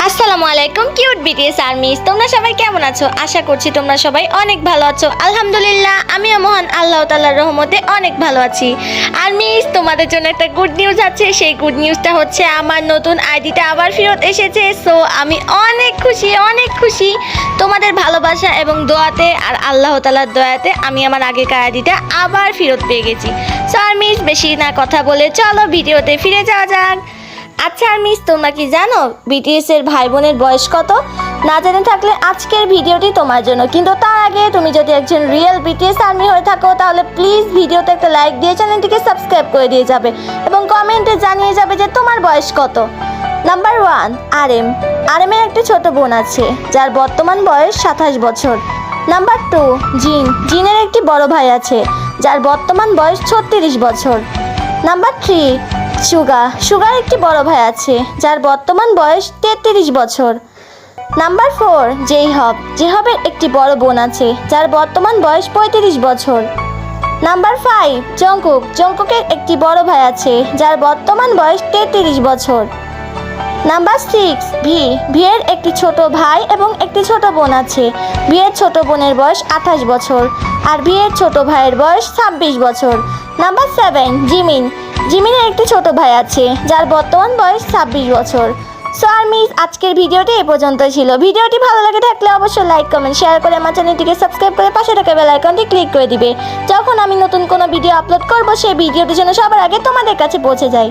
আসসালামু আলাইকুম cute BTS armies, তোমরা সবাই কেমন আছো? আশা করছি তোমরা সবাই অনেক ভালো আছো। আলহামদুলিল্লাহ, আমিও মহান আল্লাহ তাআলার রহমতে অনেক ভালো আছি। আর্মিস, তোমাদের জন্য একটা গুড নিউজ আছে। সেই গুড নিউজটা হচ্ছে আমার নতুন আইডিটা আবার ফেরত এসেছে। সো আমি অনেক খুশি তোমাদের ভালোবাসা এবং দোয়াতে আর আল্লাহ তাআলার দয়াতে আমি আমার আগেকার আইডিটা আবার ফেরত পেয়ে গেছি। সো আর্মিস, বেশি না কথা বলে চলো ভিডিওতে ফিরে যাওয়া যাক। আচ্ছা আর্মিস, তোমরা কি জানো বিটিএস এর ভাই বোনের বয়স কত? না জেনে থাকলে আজকের ভিডিওটি তোমার জন্য। কিন্তু তার আগে তুমি যদি একজন রিয়েল বিটিএস আর্মি হয়ে থাকো তাহলে প্লিজ ভিডিওতে একটা লাইক দিয়ে চ্যানেলটিকে সাবস্ক্রাইব করে দিয়ে যাবে এবং কমেন্টে জানিয়ে যাবে যে তোমার বয়স কত। নাম্বার 1, আরএমের একটি ছোট বোন আছে যার বর্তমান বয়স 27 বছর। নাম্বার 2, জিনের একটি বড় ভাই আছে যার বর্তমান বয়স 36 বছর। নাম্বার 3, সুগার একটি বড় ভাই আছে যার বর্তমান বয়স 33 বছর। নাম্বার 4, জেহবের একটি বড় বোন আছে যার বর্তমান বয়স 35 বছর। নাম্বার 5, জংকুকের একটি বড় ভাই আছে যার বর্তমান বয়স 33 বছর। নাম্বার 6, ভিয়ের একটি ছোট ভাই এবং একটি ছোট বোন আছে। ভিয়ের ছোট বোনের বয়স 28 বছর আর ভিয়ের ছোট ভাইয়ের বয়স 26 বছর। নাম্বার 7, জিমিনের একটি ছোট ভাই আছে যার বর্তমান বয়স 26 বছর। সো আর্মিস, আজকের ভিডিওটি এ পর্যন্ত ছিল। ভিডিওটি ভালো লাগে থাকলে অবশ্যই লাইক কমেন্ট শেয়ার করে আমার চ্যানেলটিকে সাবস্ক্রাইব করে পাশে থাকা বেল আইকনটি ক্লিক করে দিবে। যখন আমি নতুন কোনো ভিডিও আপলোড করব সেই ভিডিওটি যেন সবার আগে তোমাদের কাছে পৌঁছে যায়।